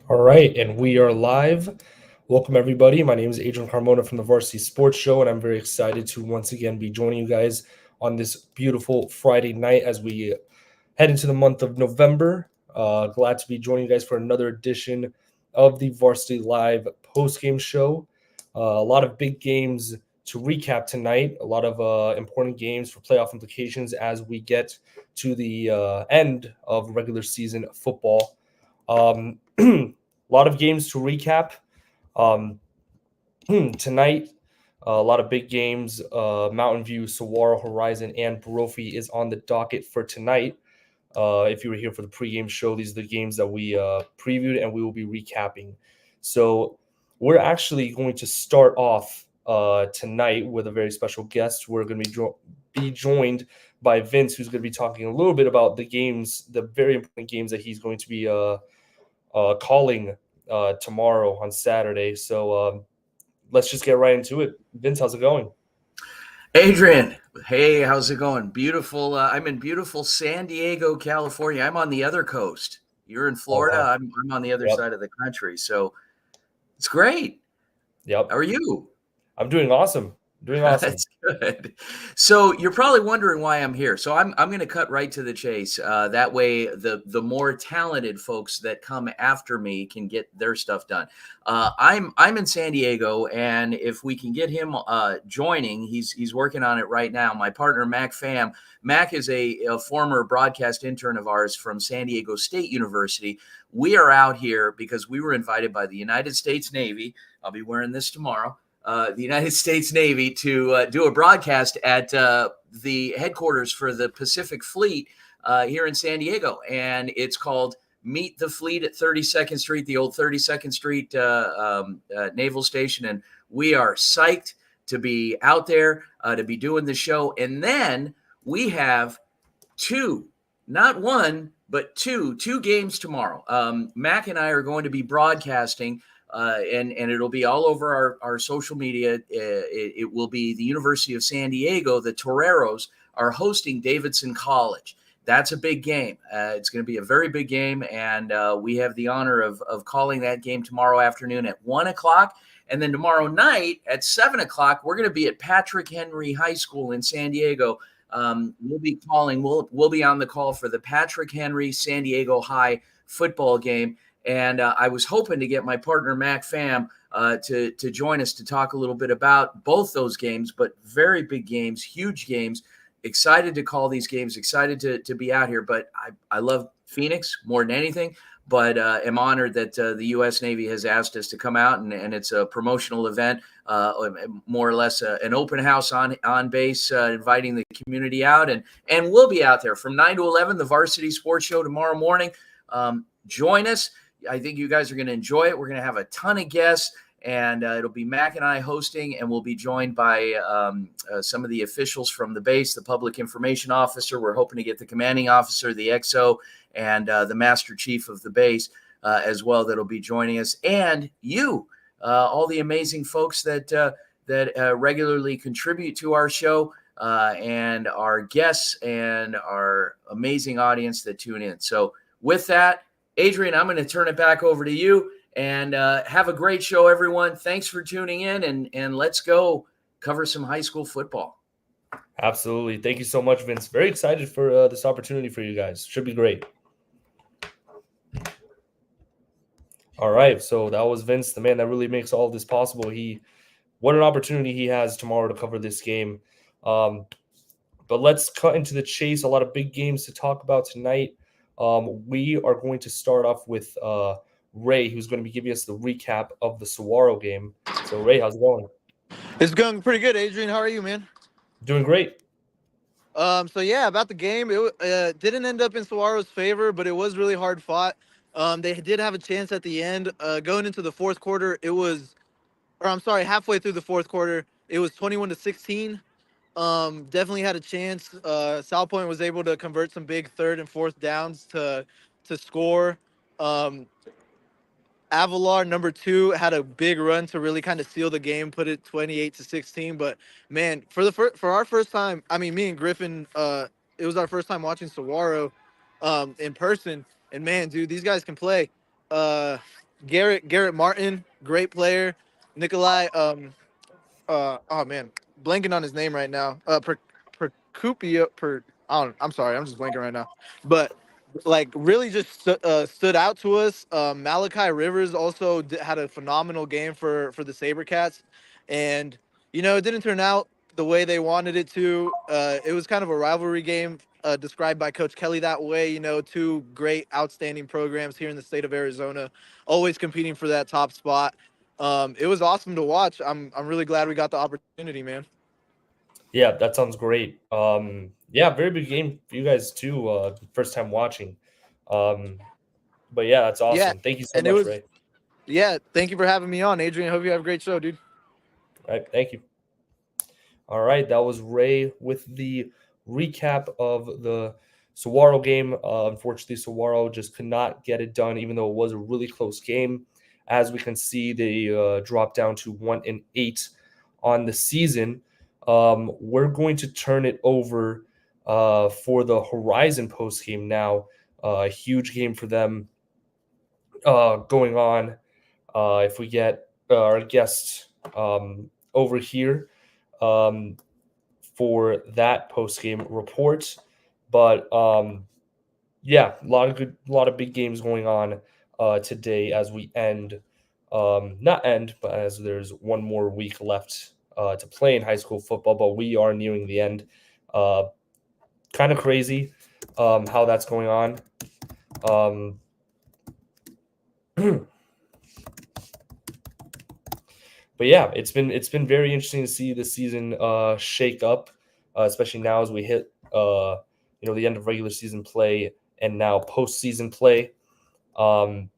All right, and we are live. Welcome, everybody. My name is Adrian Carmona from the Varsity Sports Show, and I'm very excited to once again be joining you guys on this beautiful Friday night as we head into the month of November. Glad to be joining you guys for another edition of the Varsity Live Postgame Show. A lot of big games to recap tonight, a lot of important games for playoff implications as we get to the end of regular season football. A lot of games to recap um, tonight. A lot of big games. Mountain View, Saguaro, Horizon, and Brophy is on the docket for tonight. If you were here for the pregame show, these are the games that we previewed and we will be recapping. So we're actually going to start off tonight with a very special guest. We're going to be joined by Vince, who's going to be talking a little bit about the games, the very important games that he's going to be calling tomorrow on Saturday. So let's just get right into it. Vince, how's it going? Adrian, hey, how's it going? Beautiful. I'm in beautiful San Diego, California. I'm on the other coast. You're in Oh, Florida. wow. I'm on the other Yep. side of the country. So it's great. Yep. How are you? I'm doing awesome. Doing awesome. That's good. So you're probably wondering why I'm here. So I'm going to cut right to the chase. That way, the more talented folks that come after me can get their stuff done. I'm in San Diego, and if we can get him joining, he's working on it right now. My partner Mac Pham. Mac is a former broadcast intern of ours from San Diego State University. We are out here because we were invited by the United States Navy. I'll be wearing this tomorrow. The United States Navy to do a broadcast at the headquarters for the Pacific Fleet here in San Diego. And it's called Meet the Fleet at 32nd Street, the old 32nd Street Naval Station. And we are psyched to be out there, to be doing the show. And then we have two, not one, but two games tomorrow. Mac and I are going to be broadcasting and it'll be all over our social media. It will be the University of San Diego. The Toreros are hosting Davidson College. That's a big game. It's going to be a very big game, and we have the honor of calling that game tomorrow afternoon at 1 o'clock. And then tomorrow night at 7 o'clock, we're going to be at Patrick Henry High School in San Diego. We'll be calling. We'll be on the call for the Patrick Henry San Diego High football game. And I was hoping to get my partner, Mac Pham, to join us to talk a little bit about both those games, but very big games, huge games. Excited to call these games, excited to be out here. But I love Phoenix more than anything, but am honored that the U.S. Navy has asked us to come out, and it's a promotional event, more or less an open house on base, inviting the community out. And we'll be out there from 9 to 11, the Varsity Sports Show tomorrow morning. Join us. I think you guys are going to enjoy it. We're going to have a ton of guests, and it'll be Mac and I hosting, and we'll be joined by some of the officials from the base, the public information officer. We're hoping to get the commanding officer, the XO, and the master chief of the base as well that'll be joining us, and you, all the amazing folks that regularly contribute to our show, and our guests and our amazing audience that tune in. So with that, Adrian, I'm going to turn it back over to you, and have a great show, everyone. Thanks for tuning in, and let's go cover some high school football. Absolutely. Thank you so much, Vince. Very excited for this opportunity for you guys. Should be great. All right. So that was Vince, the man that really makes all of this possible. What an opportunity he has tomorrow to cover this game. But let's cut into the chase. A lot of big games to talk about tonight. We are going to start off with Ray, who's going to be giving us the recap of the Saguaro game. So, Ray, how's it going? It's going pretty good, Adrian. How are you, man? Doing great. So yeah, about the game, it didn't end up in Saguaro's favor, but it was really hard fought. They did have a chance at the end. Going into the fourth quarter, halfway through the fourth quarter, it was 21-16. Definitely had a chance. South Point was able to convert some big third and fourth downs to score. Avalar, number 2, had a big run to really kind of seal the game, put it 28-16. But man, for our first time, I mean, me and Griffin, it was our first time watching Saguaro in person. And man, dude, these guys can play. Garrett Martin, great player. Nikolai, oh man, blanking on his name right now. Percupia, I'm sorry, I'm just blanking right now. But like really just stood out to us. Malachi Rivers also had a phenomenal game for the SaberCats, and it didn't turn out the way they wanted it to. It was kind of a rivalry game, described by Coach Kelly that way. Two great, outstanding programs here in the state of Arizona, always competing for that top spot. It was awesome to watch. I'm really glad we got the opportunity, man. Yeah, that sounds great. Yeah, very big game for you guys too. First time watching. Um, but yeah, that's Yeah, awesome. Thank you so and it much, was Ray. yeah. Thank you for having me on, Adrian. Hope you have a great show, dude. All right, thank you. All right, that was Ray with the recap of the Saguaro game. Unfortunately, Saguaro just could not get it done, even though it was a really close game. As we can see, they dropped down to 1-8 on the season. We're going to turn it over for the Horizon post game now. A huge game for them going on. If we get our guest over here. Um, for that post game report. But yeah, a lot of big games going on today as we end, not end, but as there's one more week left to play in high school football. But we are nearing the end. Kind of crazy how that's going on. But yeah, it's been very interesting to see this season shake up, especially now as we hit the end of regular season play and now postseason play. But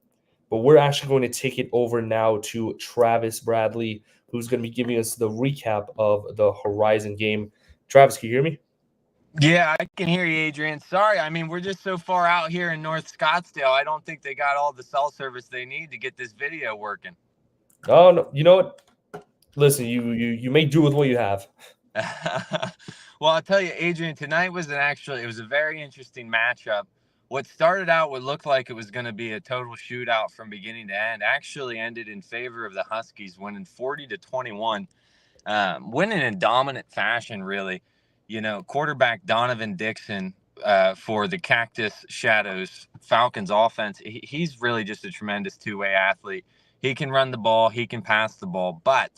we're actually going to take it over now to Travis Bradley, who's going to be giving us the recap of the Horizon game. Travis, can you hear me? Yeah, I can hear you, Adrian. Sorry, I mean, we're just so far out here in North Scottsdale. I don't think they got all the cell service they need to get this video working. Oh no, you know what? Listen, you may do with what you have. Well, I'll tell you, Adrian, tonight was it was a very interesting matchup. What started out would look like it was going to be a total shootout from beginning to end actually ended in favor of the Huskies, winning 40-21, winning in dominant fashion, really. Quarterback Donovan Dixon for the Cactus Shadows Falcons offense, he's really just a tremendous two-way athlete. He can run the ball, he can pass the ball, but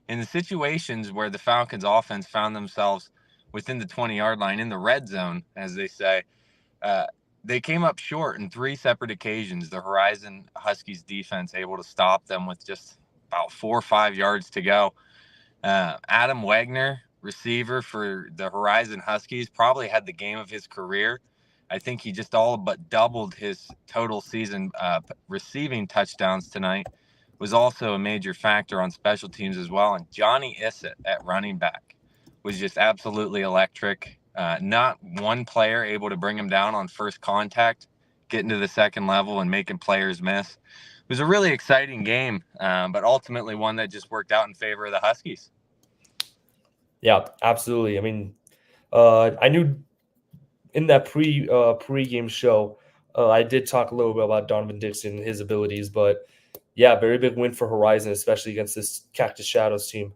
in the situations where the Falcons offense found themselves within the 20-yard line in the red zone, as they say, uh, they came up short in three separate occasions. The Horizon Huskies defense able to stop them with just about 4 or 5 yards to go. Adam Wagner, receiver for the Horizon Huskies, probably had the game of his career. I think he just all but doubled his total season receiving touchdowns tonight. Was also a major factor on special teams as well. And Johnny Issett at running back was just absolutely electric. Not one player able to bring him down on first contact, getting to the second level and making players miss. It was a really exciting game, but ultimately one that just worked out in favor of the Huskies. Yeah, absolutely. I mean, I knew in that pre-game show, I did talk a little bit about Donovan Dixon and his abilities, but yeah, very big win for Horizon, especially against this Cactus Shadows team.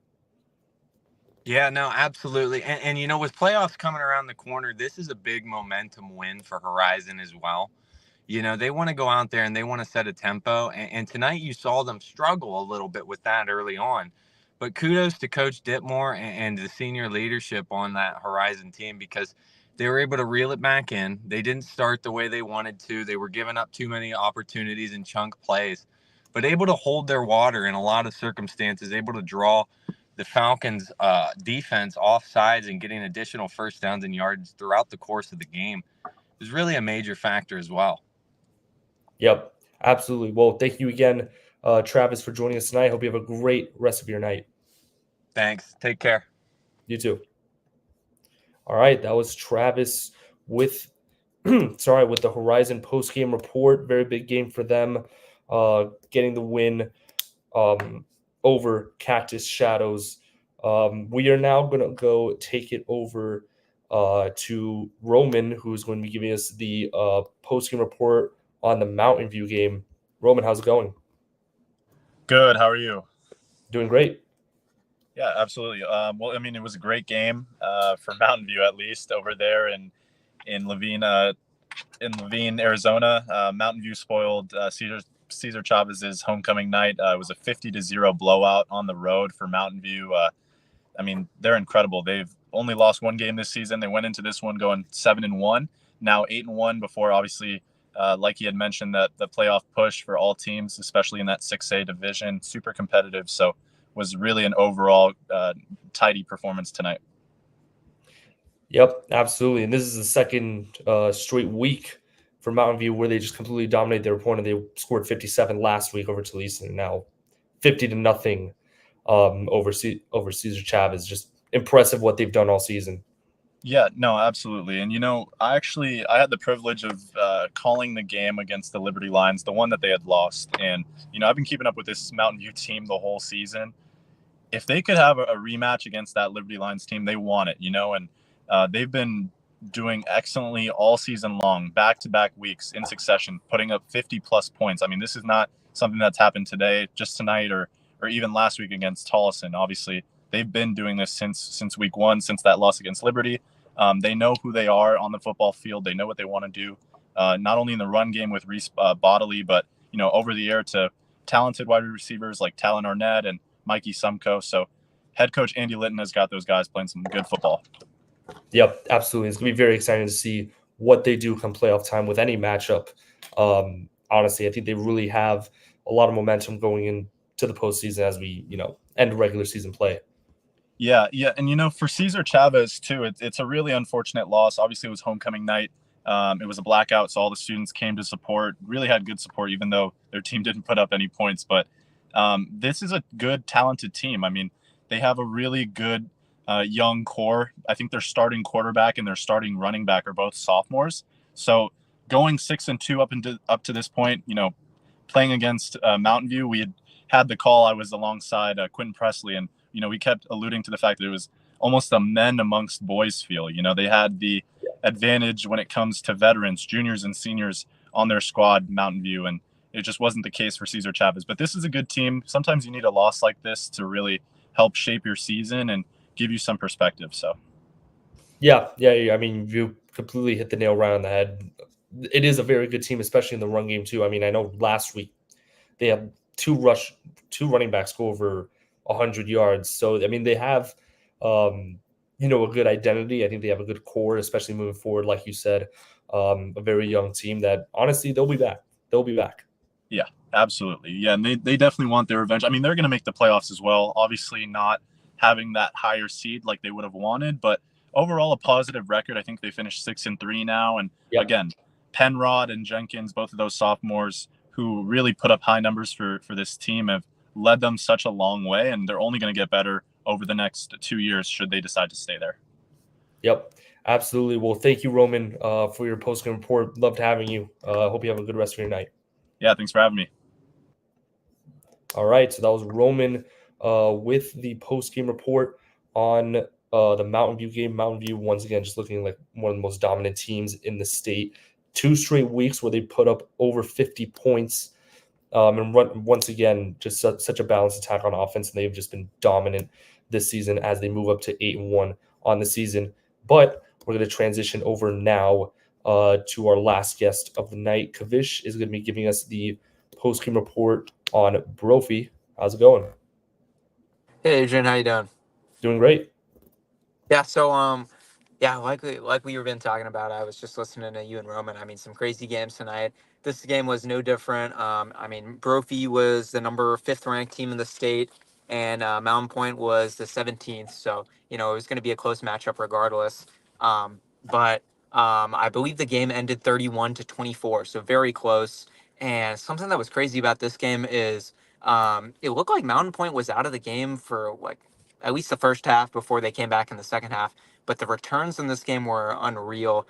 Yeah, no, absolutely. And with playoffs coming around the corner, this is a big momentum win for Horizon as well. They want to go out there and they want to set a tempo. And tonight you saw them struggle a little bit with that early on. But kudos to Coach Ditmore and the senior leadership on that Horizon team, because they were able to reel it back in. They didn't start the way they wanted to. They were giving up too many opportunities and chunk plays, but able to hold their water in a lot of circumstances, able to draw the Falcons' defense off sides and getting additional first downs and yards throughout the course of the game was really a major factor as well. Yep, absolutely. Well, thank you again, Travis, for joining us tonight. Hope you have a great rest of your night. Thanks. Take care. You too. All right, that was Travis with with the Horizon post game report. Very big game for them, getting the win over Cactus Shadows. We are now going to go take it over to Roman, who's going to be giving us the post game report on the Mountain View game. Roman, how's it going? Good. How are you? Doing great. Yeah, absolutely. Well, I mean, it was a great game for Mountain View, at least over there in Laveen, Arizona. Mountain View spoiled Cesar Chavez's homecoming night. It was a 50-0 blowout on the road for Mountain View. I mean, they're incredible. They've only lost one game this season. They went into this one going 7-1, now 8-1 before, obviously, like he had mentioned, that the playoff push for all teams, especially in that 6A division, super competitive. So was really an overall tidy performance tonight. Yep, absolutely. And this is the second straight week for Mountain View where they just completely dominate their opponent. They scored 57 last week over Talisa, and now 50-0 over Cesar Chavez. Just impressive what they've done all season. Yeah, no, absolutely. And, I had the privilege of calling the game against the Liberty Lions, the one that they had lost. And, I've been keeping up with this Mountain View team the whole season. If they could have a rematch against that Liberty Lions team, they want it, and they've been doing excellently all season long, back-to-back weeks in succession, putting up 50-plus points. I mean, this is not something that's happened today, just tonight, or even last week against Tolleson. Obviously, they've been doing this since week one, since that loss against Liberty. They know who they are on the football field. They know what they want to do, not only in the run game with Reese Bodley, but, over the air to talented wide receivers like Talon Arnett and Mikey Sumko. So head coach Andy Litton has got those guys playing some good football. Yep, absolutely. It's going to be very exciting to see what they do come playoff time with any matchup. Honestly, I think they really have a lot of momentum going into the postseason as we, end regular season play. Yeah. And, for Cesar Chavez, too, it's a really unfortunate loss. Obviously, it was homecoming night. It was a blackout, so all the students came to support, really had good support, even though their team didn't put up any points. But this is a good, talented team. I mean, they have a really good young core. I think their starting quarterback and their starting running back are both sophomores. So going 6-2 up to this point, playing against Mountain View, we had the call. I was alongside Quentin Presley, and we kept alluding to the fact that it was almost a men amongst boys feel. They had the advantage when it comes to veterans, juniors and seniors on their squad, Mountain View, and it just wasn't the case for Cesar Chavez. But this is a good team. Sometimes you need a loss like this to really help shape your season and give you some perspective. So, yeah. I mean, you completely hit the nail right on the head. It is a very good team, especially in the run game too. I mean, I know last week they have two running backs go over 100 yards. So, I mean, they have, a good identity. I think they have a good core, especially moving forward. Like you said, a very young team that honestly, they'll be back. Yeah, absolutely. Yeah, and they definitely want their revenge. I mean, they're going to make the playoffs as well. Obviously, not having that higher seed like they would have wanted, but overall a positive record. I think they finished 6-3 now. And again, Penrod and Jenkins, both of those sophomores who really put up high numbers for this team, have led them such a long way, and they're only going to get better over the next 2 years should they decide to stay there. Yep, absolutely. Well, thank you, Roman, for your post-game report. Loved having you. Hope you have a good rest of your night. Yeah, thanks for having me. All right, so that was Roman with the post-game report on the Mountain View game. Mountain View, once again, just looking like one of the most dominant teams in the state. 2 straight weeks where they put up over 50 points. And once again, just such a balanced attack on offense, and they've just been dominant this season as they move up to 8-1 on the season. But we're going to transition over now to our last guest of the night. Kavish is going to be giving us the post-game report on Brophy. How's it going? Hey Adrian, how you doing? Doing great. Yeah, so like we've been talking about, I was just listening to you and Roman. I mean, some crazy games tonight. This game was no different. I mean, Brophy was the number 5th ranked team in the state, and Mountain Point was the 17th. So it was going to be a close matchup regardless. But I believe the game ended 31-24, so very close. And something that was crazy about this game is it looked like Mountain Point was out of the game for like at least the first half before they came back in the second half. But the returns in this game were unreal.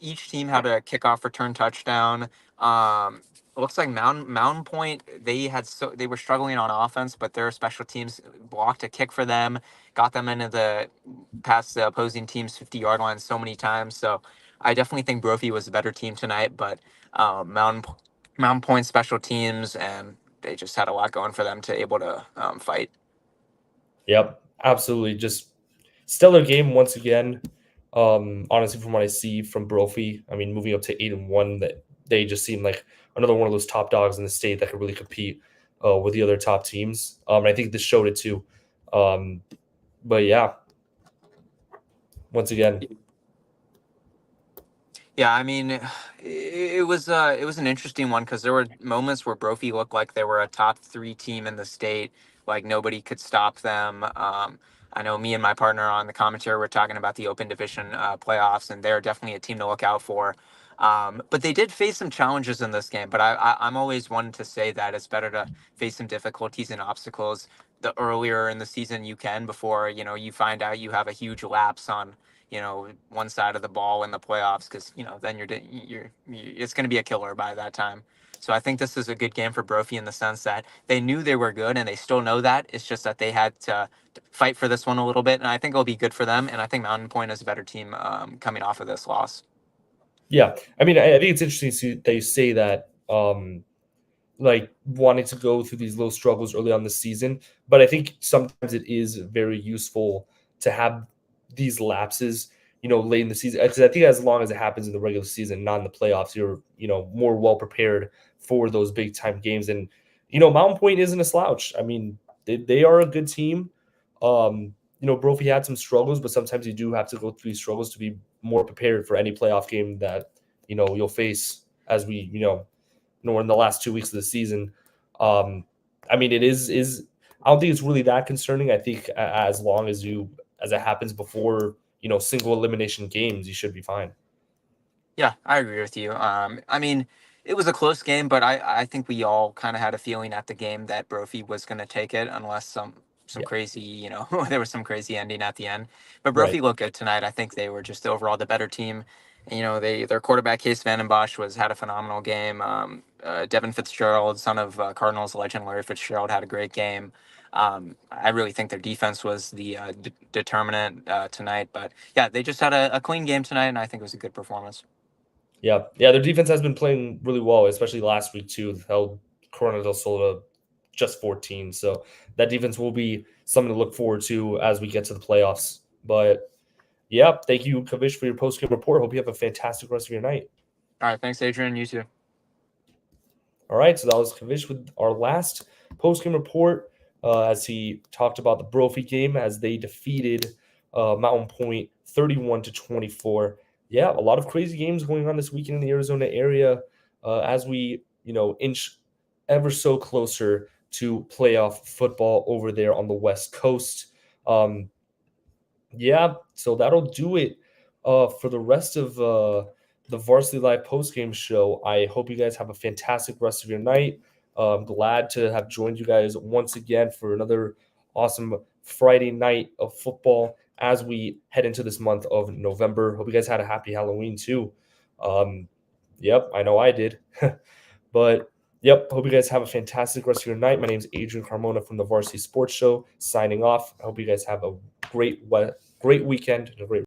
Each team had a kickoff return touchdown. It looks like Mountain Point, they were struggling on offense, but their special teams blocked a kick for them, got them past the opposing team's 50-yard line so many times. So I definitely think Brophy was a better team tonight, but Mountain Point special teams and they just had a lot going for them to able to fight. Yep, absolutely. Just stellar game once again. Honestly, from what I see from Brophy, I mean, moving up to 8-1, that they just seem like another one of those top dogs in the state that could really compete with the other top teams. And I think this showed it too. But yeah, once again, Yeah, I mean, it was an interesting one because there were moments where Brophy looked like they were a top 3 team in the state, like nobody could stop them. I know me and my partner on the commentary were talking about the Open Division playoffs, and they're definitely a team to look out for. But they did face some challenges in this game. But I'm always one to say that it's better to face some difficulties and obstacles the earlier in the season you can before you find out you have a huge lapse on one side of the ball in the playoffs, because then you're it's going to be a killer by that time. So I think this is a good game for Brophy in the sense that they knew they were good and they still know that. It's just that they had to fight for this one a little bit, and I think it'll be good for them. And I think Mountain Point is a better team coming off of this loss. yeah. I mean, I think it's interesting that you say that. Like wanting to go through these little struggles early on the season, but I think sometimes it is very useful to have these lapses, late in the season. Because I think as long as it happens in the regular season, not in the playoffs, you're more well prepared for those big time games. And Mountain Point isn't a slouch. I mean, they are a good team. Brophy had some struggles, but sometimes you do have to go through these struggles to be more prepared for any playoff game that you'll face as we nor in the last 2 weeks of the season. I mean, it is. I don't think it's really that concerning. I think as long as it happens before single elimination games, you should be fine. Yeah, I agree with you. I mean, it was a close game, but I think we all kind of had a feeling at the game that Brophy was going to take it, unless some Yeah. crazy, there was some crazy ending at the end. But Right. Brophy looked good tonight. I think they were just overall the better team. Their quarterback Case Vandenbosch had a phenomenal game. Devin Fitzgerald, son of Cardinals legend Larry Fitzgerald, had a great game. I really think their defense was the determinant tonight. But yeah, they just had a clean game tonight, and I think it was a good performance. Yeah. Their defense has been playing really well, especially last week too. Held Corona del Sol to just 14. So that defense will be something to look forward to as we get to the playoffs. But yeah, thank you, Kavish, for your post-game report. Hope you have a fantastic rest of your night. All right, thanks, Adrian. You too. All right, so that was Kavish with our last post-game report as he talked about the Brophy game as they defeated Mountain Point 31-24. Yeah, a lot of crazy games going on this weekend in the Arizona area as we, inch ever so closer to playoff football over there on the West Coast. Yeah, so that'll do it for the rest of the Varsity Live postgame show. I hope you guys have a fantastic rest of your night. I'm glad to have joined you guys once again for another awesome Friday night of football as we head into this month of November. Hope you guys had a happy Halloween too. Yep, I know I did. But yep, hope you guys have a fantastic rest of your night. My name is Adrian Carmona from the Varsity Sports Show, signing off. I hope you guys have a great weekend and a great